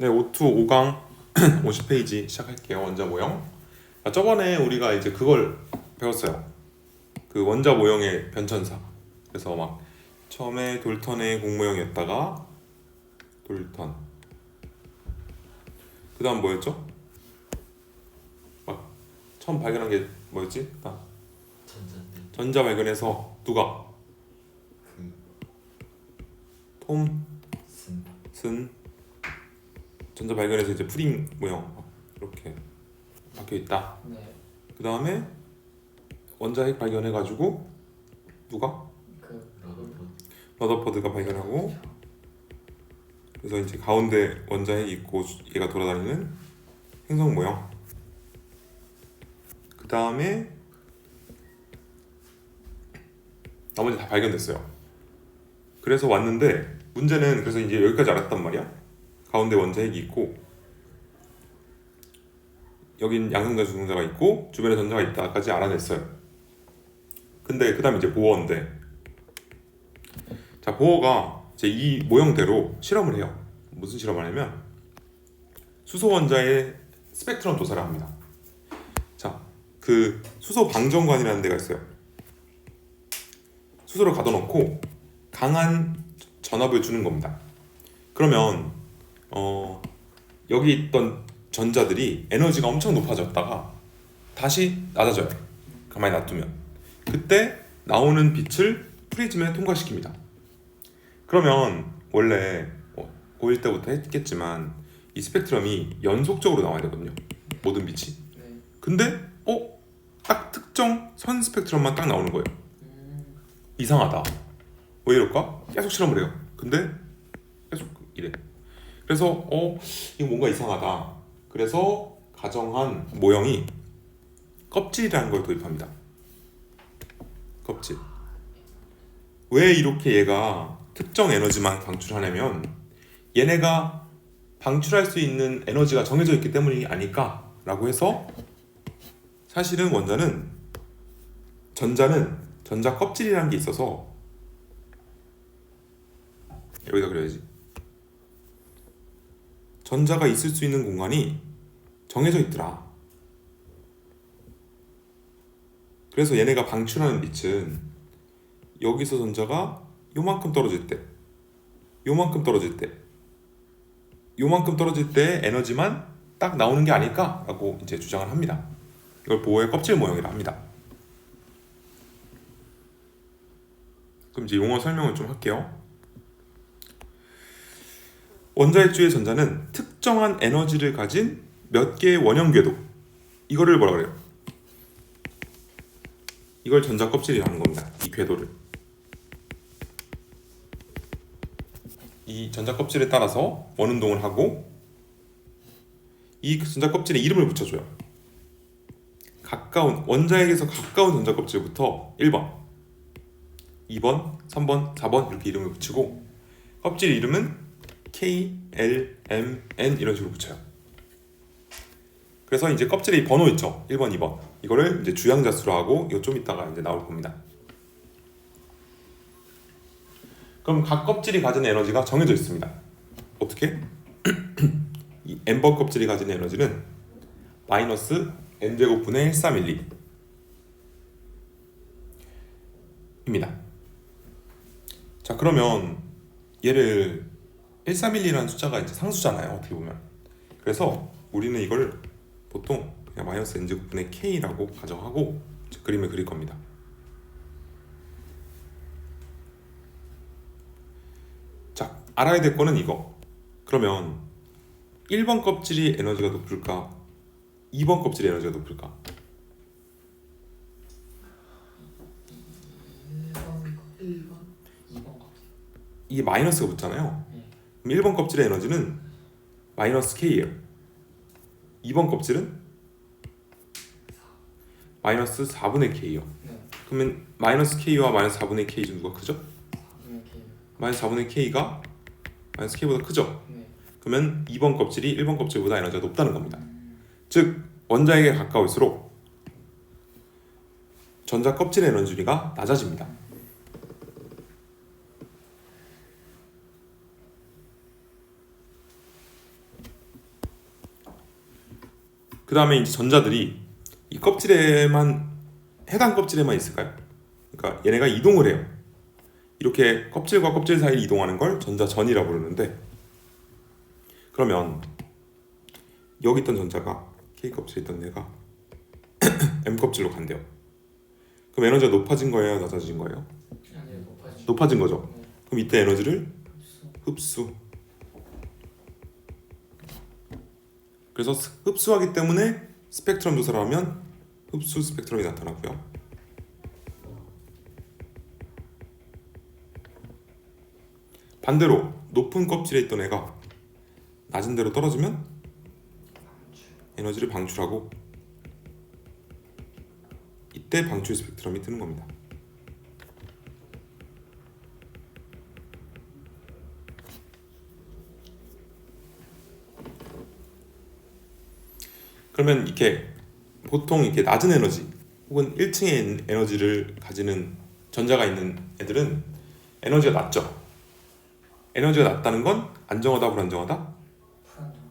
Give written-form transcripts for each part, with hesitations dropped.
네, O2 5강 50페이지 시작할게요. 원자 모형. 저번에 우리가 이제 그걸 배웠어요. 그 원자 모형의 변천사. 그래서 막 처음에 돌턴의 공모형이었다가 돌턴. 그 다음 뭐였죠? 막 처음 발견한 게 뭐였지? 전자 발견해서 누가? 톰, 쓴 전자 발견해서 이제 프링 모형 이렇게 박혀 있다. 네. 그 다음에 원자핵 발견해가지고 누가? 러더퍼드가 발견하고, 그래서 이제 가운데 원자핵이 있고 얘가 돌아다니는 행성 모형. 그 다음에 나머지 다 발견됐어요. 그래서 왔는데 문제는 그래서 이제 여기까지 알았단 말이야. 가운데 원자핵이 있고 여긴 양성자 중성자가 있고 주변에 전자가 있다까지 알아냈어요. 근데 그 다음 이제 보어인데, 자, 보어가 이제 이 모형대로 실험을 해요. 무슨 실험을 하냐면 수소 원자의 스펙트럼 조사를 합니다. 자, 그 수소 방정관이라는 데가 있어요. 수소를 가둬놓고 강한 전압을 주는 겁니다. 그러면 여기 있던 전자들이 에너지가 엄청 높아졌다가 다시 낮아져요. 가만히 놔두면 그때 나오는 빛을 프리즘에 통과시킵니다. 그러면 원래 고1 때부터 했겠지만 이 스펙트럼이 연속적으로 나와야 되거든요. 모든 빛이. 근데 딱 특정 선 스펙트럼만 딱 나오는 거예요. 이상하다. 왜 이럴까? 계속 실험을 해요. 근데 계속 이래. 그래서 이거 뭔가 이상하다. 그래서 가정한 모형이 껍질이라는 걸 도입합니다. 껍질. 왜 이렇게 얘가 특정 에너지만 방출하냐면 얘네가 방출할 수 있는 에너지가 정해져 있기 때문이 아닐까라고 해서, 사실은 전자는 전자 껍질이라는 게 있어서 여기다 그려야지. 전자가 있을 수 있는 공간이 정해져 있더라. 그래서 얘네가 방출하는 빛은 여기서 전자가 요만큼 떨어질 때, 요만큼 떨어질 때, 요만큼 떨어질 때 에너지만 딱 나오는 게 아닐까라고 이제 주장을 합니다. 이걸 보어의 껍질 모형이라 합니다. 그럼 이제 용어 설명을 좀 할게요. 원자핵주의 전자는 특정한 에너지를 가진 몇 개의 원형 궤도, 이거를 뭐라 그래요? 이걸 전자 껍질이라는 겁니다. 이 궤도를. 이 전자 껍질에 따라서 원운동을 하고 이 전자 껍질에 이름을 붙여줘요. 가까운 원자핵에서 가까운 전자 껍질부터 1번, 2번, 3번, 4번 이렇게 이름을 붙이고, 껍질 이름은 K, L, M, N 이런 식으로 붙여요. 그래서 이제 껍질에 이 번호 있죠. 1번, 2번. 이거를 이제 주양자 수로 하고 이거 좀 이따가 이제 나올 겁니다. 그럼 각 껍질이 가진 에너지가 정해져 있습니다. 어떻게? 이 N번 껍질이 가진 에너지는 마이너스 N제곱분의 1,4밀리 입니다. 자, 그러면 얘를 1,4밀리라는 숫자가 이제 상수잖아요. 어떻게 보면. 그래서 우리는 이걸 보통 그냥 마이너스 N제곱분의 K라고 가정하고 그림을 그릴 겁니다. 자, 알아야 될 거는 이거. 그러면 1번 껍질이 에너지가 높을까? 2번 껍질이 에너지가 높을까? 1번, 2번 이게 마이너스가 붙잖아요. 그럼 1번 껍질의 에너지는 마이너스 K예요. 2번 껍질은 마이너스 4분의 K예요. 그러면 마이너스 K와 마이너스 4분의 K 중 누가 크죠? 마이너스 4분의 K가 마이너스 K보다 크죠? 그러면 2번 껍질이 1번 껍질보다 에너지가 높다는 겁니다. 즉 원자핵에 가까울수록 전자 껍질의 에너지가 낮아집니다. 그 다음에 이제 전자들이 이 껍질에만 해당 껍질에만 있을까요? 그러니까 얘네가 이동을 해요. 이렇게 껍질과 껍질 사이를 이동하는 걸 전자전이라고 부르는데, 그러면 여기 있던 전자가 K 껍질에 있던 얘가 M 껍질로 간대요. 그럼 에너지가 높아진 거예요, 낮아진 거예요? 아니 높아지. 높아진 거죠. 네. 그럼 이때 에너지를 흡수. 흡수. 그래서 흡수하기 때문에 스펙트럼 조사를 하면 흡수 스펙트럼이 나타나고요. 반대로 높은 껍질에 있던 애가 낮은 데로 떨어지면 에너지를 방출하고, 이때 방출 스펙트럼이 뜨는 겁니다. 그러면 이렇게 보통 이렇게 낮은 에너지 혹은 1층의 에너지를 가지는 전자가 있는 애들은 에너지가 낮죠. 에너지가 낮다는 건 안정하다 불안정하다? 불안정.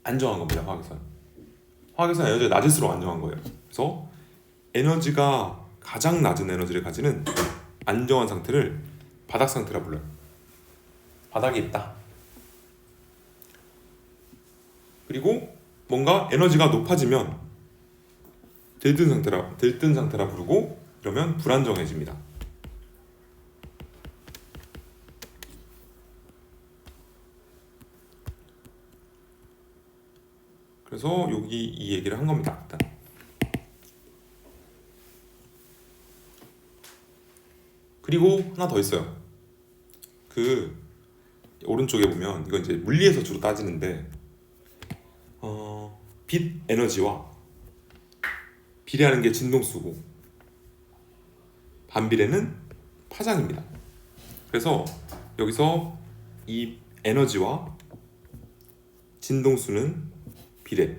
안정한 겁니다. 화학에서는. 화학에서는 에너지가 낮을수록 안정한 거예요. 그래서 에너지가 가장 낮은 에너지를 가지는 안정한 상태를 바닥 상태라 불러요. 바닥에 있다. 그리고 뭔가 에너지가 높아지면 들뜬 상태라 부르고, 이러면 불안정해집니다. 그래서 여기 이 얘기를 한 겁니다. 일단. 그리고 하나 더 있어요. 그 오른쪽에 보면 이건 이제 물리에서 주로 따지는데, 빛 에너지와 비례하는 게 진동수고 반비례는 파장입니다. 그래서 여기서 이 에너지와 진동수는 비례,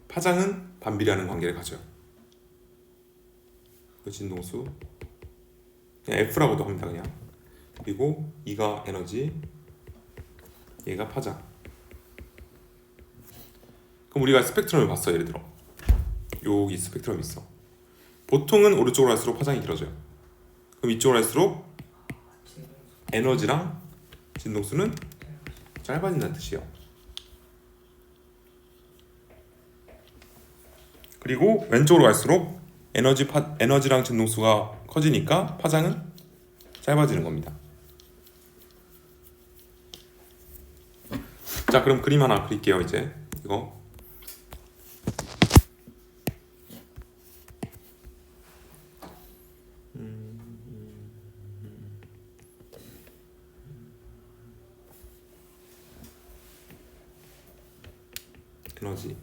파장은 반비례하는 관계를 가져요. 그 진동수 그냥 F라고도 합니다. 그냥. 그리고 이가 에너지, 얘가 파장. 그럼 우리가 스펙트럼을 봤어. 예를 들어 여기 스펙트럼이 있어. 보통은 오른쪽으로 갈수록 파장이 길어져요. 그럼 이쪽으로 갈수록 에너지랑 진동수는 짧아진다는 뜻이에요. 그리고 왼쪽으로 갈수록 에너지랑 진동수가 커지니까 파장은 짧아지는 겁니다. 자, 그럼 그림 하나 그릴게요. 이제 이거 에너지.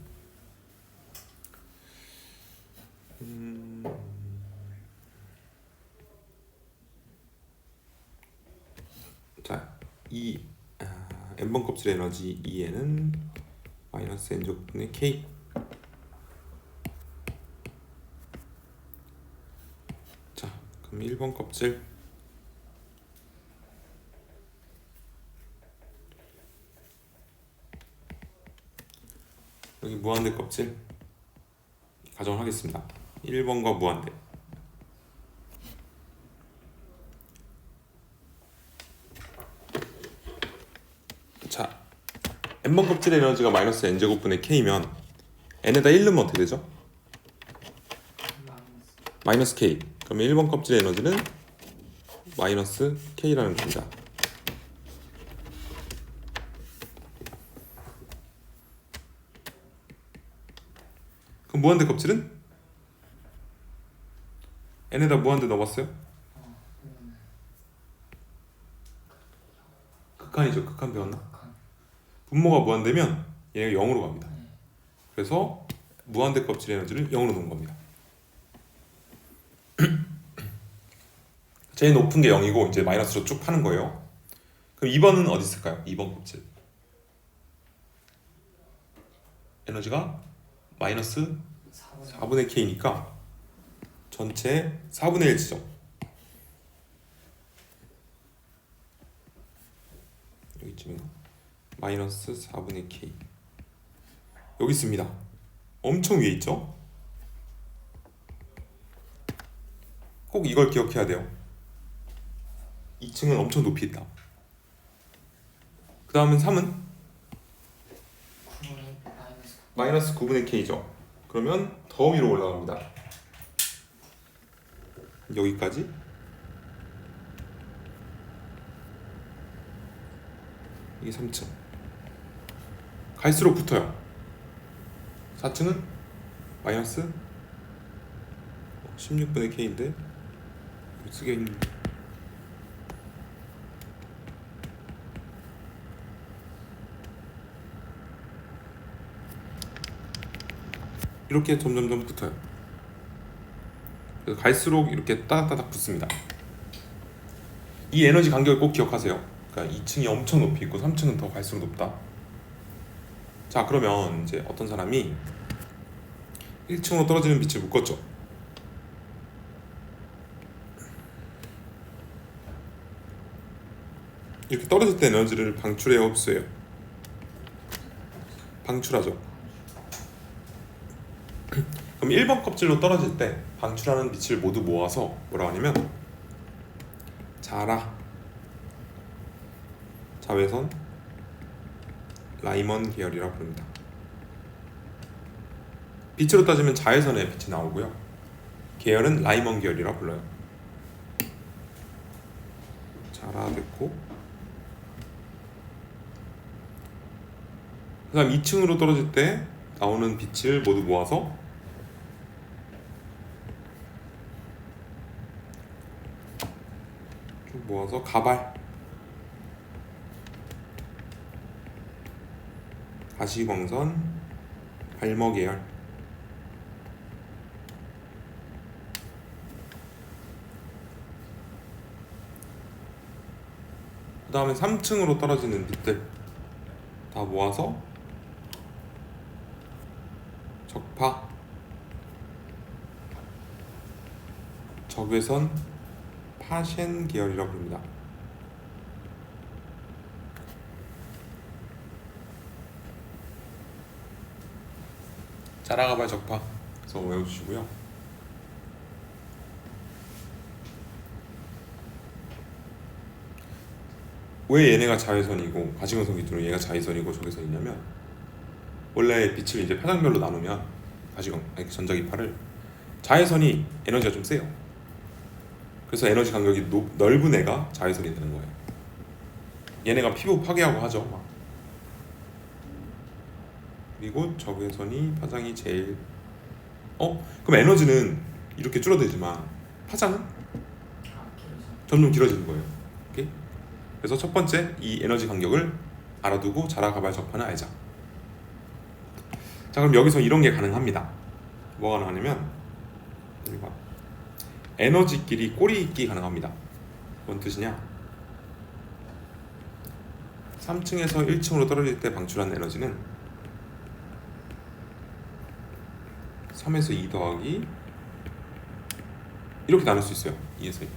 자, 이 n번 껍질 에너지 2에는 마이너스 n제곱분의 k. 자, 그럼 1번 껍질 여기 무한대 껍질 가정을 하겠습니다. 1번과 무한대. 자, n번 껍질 에너지가 마이너스 n제곱분의 k면 n에다 1 넣으면 어떻게 되죠? 마이너스 k. 그러면 1번 껍질 에너지는 마이너스 k라는 겁니다. 그럼 무한대 껍질은? n에다 무한대 넣어봤어요? 극한이죠. 극한 배웠나? 분모가 무한대면 얘가 0으로 갑니다. 그래서 무한대 껍질 에너지를 0으로 놓은 겁니다. 제일 높은 게 0이고 이제 마이너스로 쭉 파는 거예요. 그럼 2번은 어디 있을까요? 2번 껍질 에너지가 마이너스 4분의 k니까 전체 4분의 1 지점. 여기쯤인가? 마이너스 4분의 k 여기 있습니다. 엄청 위에 있죠? 꼭 이걸 기억해야 돼요. 2층은 엄청 높이 있다. 그 다음은 3은 9분의 마이너스 마이너스 9분의 k죠. 그러면 더 위로 올라갑니다. 여기까지. 이게 3층. 갈수록 붙어요. 4층은 마이너스 16분의 k인데 못 쓰겠는데. 이렇게 점점점 붙어요. 그래서 갈수록 이렇게 따닥따닥 붙습니다. 이 에너지 간격을 꼭 기억하세요. 그러니까 2층이 엄청 높이 있고 3층은 더 갈수록 높다. 자, 그러면 이제 어떤 사람이 1층으로 떨어지는 빛을 묶었죠. 이렇게 떨어질 때 에너지를 방출해요, 흡수해요? 방출하죠. 그럼 1번 껍질로 떨어질 때 방출하는 빛을 모두 모아서 뭐라고 하냐면 자외선 라이먼 계열이라고 부릅니다. 빛으로 따지면 자외선의 빛이 나오고요. 계열은 라이먼 계열이라고 불러요. 자라 됐고, 그 다음 2층으로 떨어질 때 나오는 빛을 모두 모아서 쭉 모아서 가시광선 발머 계열. 그 다음에 3층으로 떨어지는 빛들 다 모아서 적외선 파셴 계열이라고 부릅니다. 자라가발 적파 그래서 외워주시고요. 왜 얘네가 자외선이고 가시광선 기준으로 얘가 자외선이고 적외선이냐면, 원래 빛을 이제 파장별로 나누면 전자기파를 자외선이 에너지가 좀 세요. 그래서 에너지 간격이 넓은 애가 자외선이 되는 거예요. 얘네가 피부 파괴하고 하죠. 막. 그리고 적외선이 파장이 제일 그럼 에너지는 이렇게 줄어들지만 파장은 점점 길어지는 거예요. 오케이? 그래서 첫 번째 이 에너지 간격을 알아두고 자라가발 적파는 알자. 자, 그럼 여기서 이런 게 가능합니다. 뭐가 가능하냐면 에너지끼리 꼬리있기 가능합니다. 뭔 뜻이냐? 3층에서 1층으로 떨어질 때 방출한 에너지는 3에서 2 더하기 이렇게 나눌 수 있어요. 2에서 2.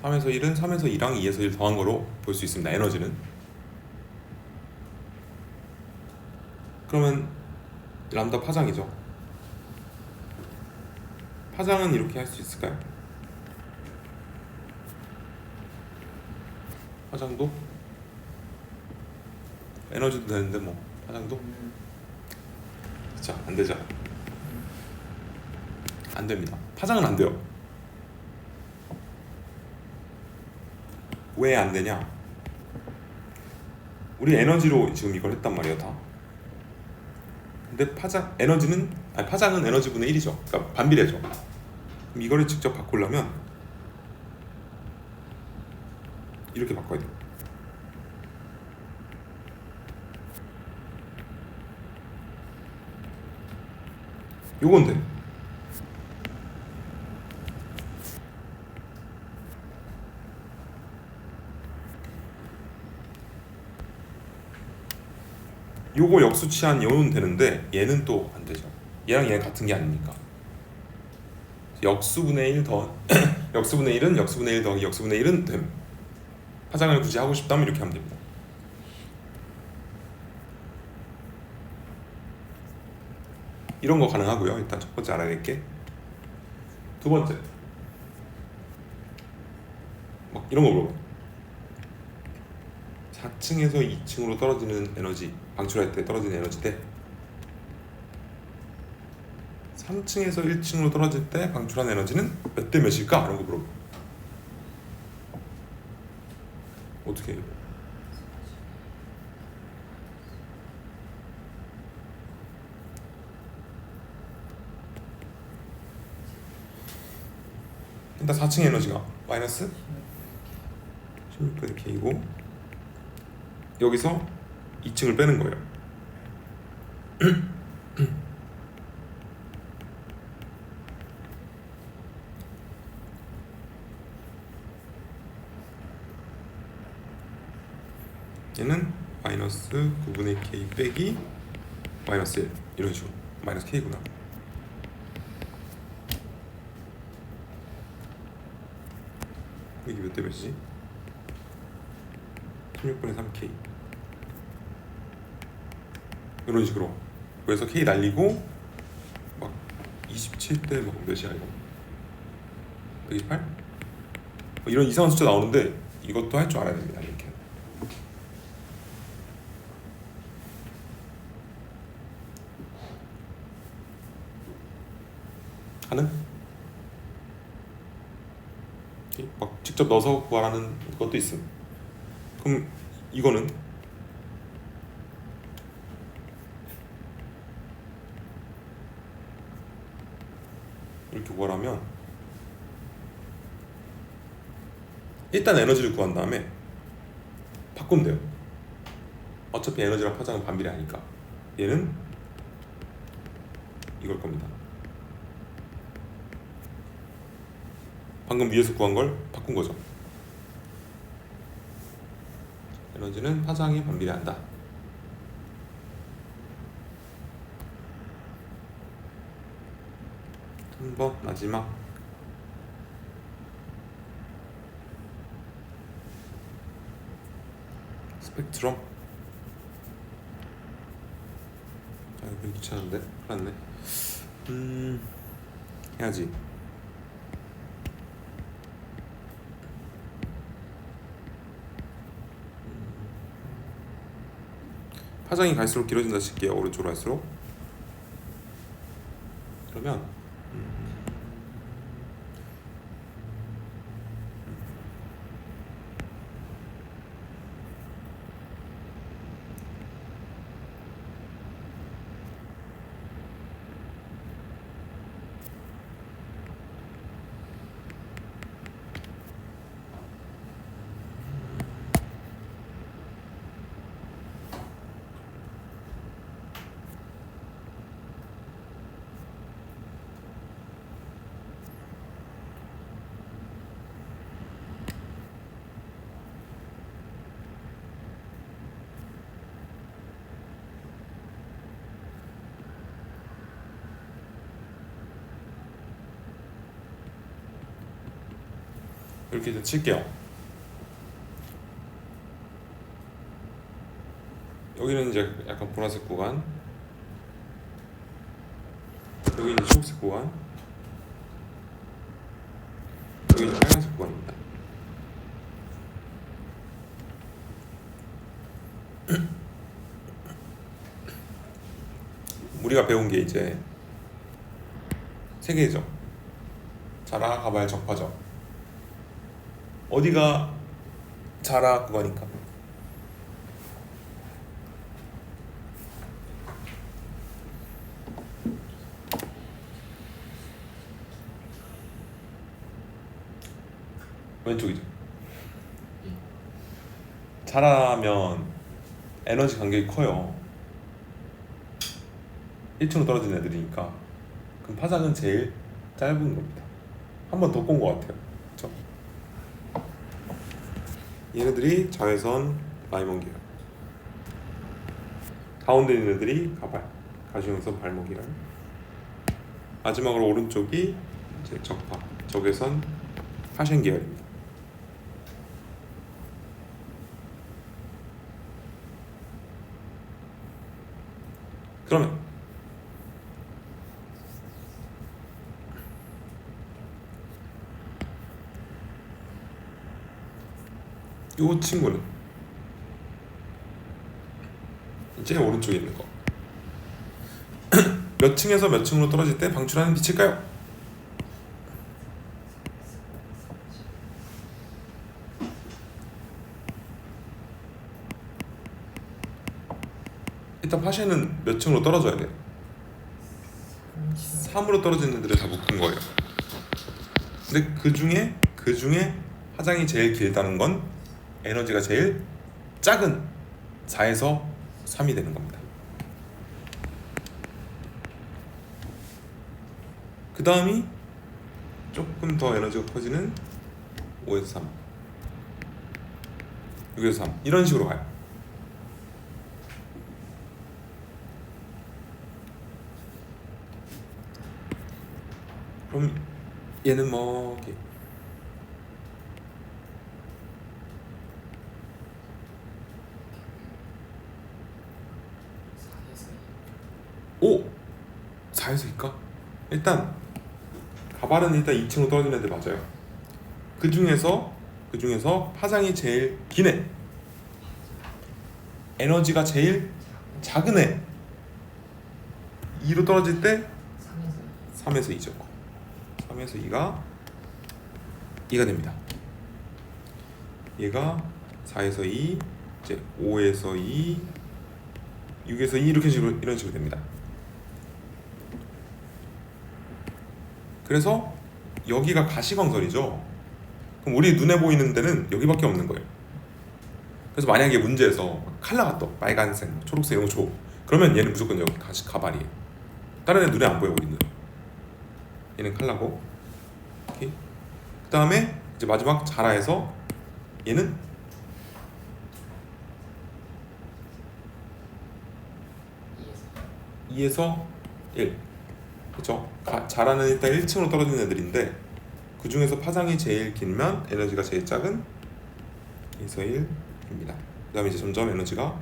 (3에서 1은) 3에서 2랑 2에서 1 더한 거로 볼 수 있습니다. 에너지는. 그러면 람다 파장이죠. 파장은 이렇게 할 수 있을까요? 파장도? 에너지도 되는데 뭐 파장도? 자, 안 되죠. 안 됩니다. 파장은 안 돼요. 왜 안 되냐? 우리 에너지로 지금 이걸 했단 말이에요, 다. 근데 파장은 에너지분의 1이죠. 그러니까 반비례죠. 그럼 이거를 직접 바꾸려면 이렇게 바꿔야 돼요. 요건 돼. 요거 역수치한 요는 되는데 얘는 또 안 되죠. 얘랑 얘는 같은 게 아니니까. 역수분의 1 더 역수분의 1은 역수분의 1 더하기 역수분의 1은 됨. 파장을 굳이 하고 싶다면 이렇게 하면 됩니다. 이런 거 가능하고요. 일단 첫 번째 알아야 될 게. 두 번째, 막 이런 거 물어봐요. 4층에서 2층으로 떨어지는 에너지, 방출할 때 떨어지는 에너지 대 3층에서 1층으로 떨어질 때 방출한 에너지는 몇 대 몇일까? 이런 거 물어봐요. 어떻게 해요? 일단 4층 에너지가 마이너스 16분의 K이고 여기서 2층을 빼는 거예요. 얘는 마이너스 9분의 K 빼기 마이너스 1 이런 식으로 마이너스 K구나. 이게 몇 대 몇이지? 16분의 3K 이런 식으로. 그래서 K 날리고 막 27대 막 몇이야 이거? 128? 이런 이상한 숫자 나오는데 이것도 할 줄 알아야 됩니다. 이렇게. 가능? 막 직접 넣어서 구하라는 것도 있음. 그럼 이거는 이렇게 구하라면 일단 에너지를 구한 다음에 바꾸면 돼요. 어차피 에너지랑 파장은 반비례하니까 얘는 이걸 겁니다. 방금 위에서 구한 걸 바꾼 거죠. 에너지는 파장에 반비례한다. 한번 마지막 스펙트럼. 아 이거 귀찮은데? 큰일 났네. 해야지. 파장이 갈수록 길어진다 칠게요. 오른쪽으로 갈수록. 그러면 이렇게 이제 칠게요. 여기는 이제 약간 보라색 구간, 여기 이제 초록색 구간, 여기 이제 빨간색 구간입니다. 우리가 배운 게 이제 세 개죠. 자라, 가발, 적파죠. 어디가 자라 구간일까? 왼쪽이죠. 자라면 에너지 간격이 커요. 1층으로 떨어진 애들이니까. 그럼 파장은 제일 짧은 겁니다. 한 번 더 꼰 것 같아요. 그렇죠? 얘네들이 자외선 라이먼 계열. 가운데 있는 애들이 가발, 가시용선 발목 계열. 마지막으로 오른쪽이 이제 적파, 적외선 하셴 계열입니다. 그러면 요 친구는 이제 오른쪽에 있는 거. 몇 층에서 몇 층으로 떨어질 때 방출하는 빛일까요? 일단 파쉐는 몇 층으로 떨어져야 돼요? 3으로 떨어지는 애들을 다 묶은 거예요. 근데 그 중에 파장이 제일 길다는 건 에너지가 제일 작은 4에서 3이 되는 겁니다. 그 다음이 조금 더 에너지가 커지는 5에서 3, 6에서 3 이런 식으로 가요. 그럼 얘는 뭐 이렇게 오! 4에서 2까? 일단 가발은 일단 2층으로 떨어지는 애들 맞아요. 그 중에서 파장이 제일 긴 애, 에너지가 제일 작은 애 2로 떨어질 때 3에서 2죠. 3에서 2가 됩니다. 얘가 4에서 2, 이제 5에서 2, 6에서 2 이런 식으로 됩니다. 그래서 여기가 가시광선이죠. 그럼 우리 눈에 보이는 데는 여기밖에 없는 거예요. 그래서 만약에 문제에서 칼라가 떠, 빨간색, 초록색 이런 거 줘. 그러면 얘는 무조건 여기 가발이에요. 다른 애 눈에 안 보여 우리는. 얘는 칼라고. 오케이. 그 다음에 이제 마지막 자라에서 얘는 (2에서 1) 그렇죠? 자라는 일단 1층으로 떨어지는 애들인데 그 중에서 파장이 제일 길면 에너지가 제일 작은 2에서 1입니다. 그 다음에 이제 점점 에너지가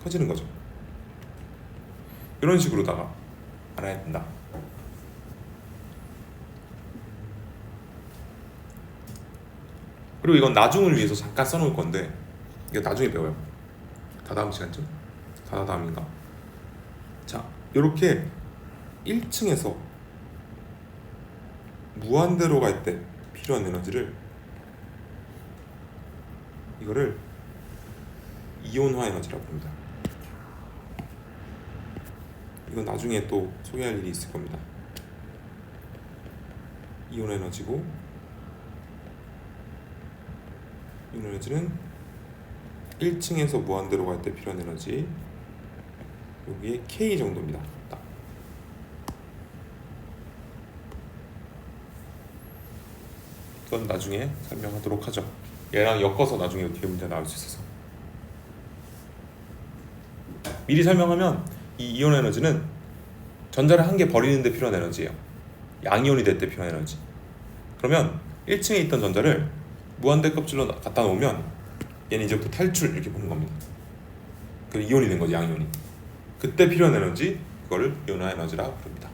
커지는 거죠. 이런 식으로다가 알아야 된다. 그리고 이건 나중을 위해서 잠깐 써놓을 건데 이거 나중에 배워요. 다다음 시간쯤? 다다음인가? 자, 이렇게 1층에서 무한대로 갈 때 필요한 에너지를 이거를 이온화 에너지라고 합니다. 이건 나중에 또 소개할 일이 있을 겁니다. 이온 에너지고 이온 에너지는 1층에서 무한대로 갈 때 필요한 에너지 여기에 K 정도입니다. 딱. 그건 나중에 설명하도록 하죠. 얘랑 엮어서 나중에 뒤에 문제 나올 수 있어서 미리 설명하면 이 이온 에너지는 전자를 한 개 버리는 데 필요한 에너지예요. 양이온이 될 때 필요한 에너지. 그러면 1층에 있던 전자를 무한대 껍질로 갖다 놓으면 얘는 이제부터 탈출 이렇게 보는 겁니다. 그 이온이 된 거지, 양이온이. 그때 필요한 에너지, 그거를 이온화 에너지라고 부릅니다.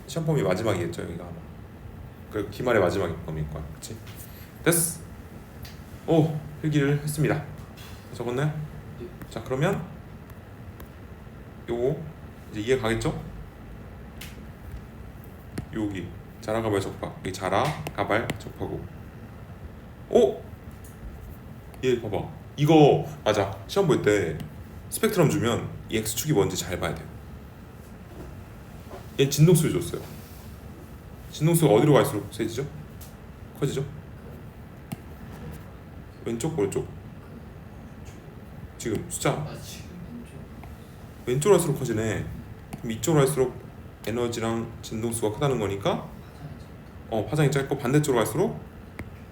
시험 범위 마지막이겠죠, 여기가 아마. 그 기말의 마지막 범위일 거야, 그렇지? 됐어. 오, 필기를 했습니다. 적었나요? 네. 자, 그러면 요거 이제 이해 가겠죠? 여기 자라 가발 적합, 여기 자라 가발 적합하고. 오, 얘 봐봐. 이거 맞아. 시험 볼 때 스펙트럼 주면 이 x축이 뭔지 잘 봐야 돼요. 얘 진동수를 줬어요. 진동수가 어디로 갈수록 세지죠? 커지죠? 왼쪽 오른쪽? 지금 숫자 지금 왼쪽으로 할수록 커지네. 그럼 이쪽으로 할수록 에너지랑 진동수가 크다는 거니까 파장이 짧고 반대쪽으로 갈수록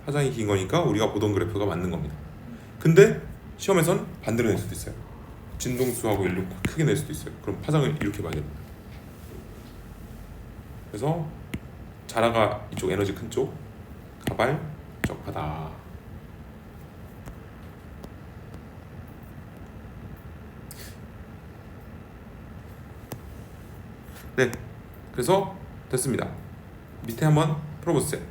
파장이 긴 거니까 우리가 보던 그래프가 맞는 겁니다. 근데 시험에선 반대로 낼 수도 있어요. 진동수하고 일로 크게 낼 수도 있어요. 그럼 파장을 이렇게 봐야 됩니다. 그래서 자라가 이쪽 에너지 큰 쪽, 가발 적하다. 네, 그래서 됐습니다. 밑에 한번 풀어보세요.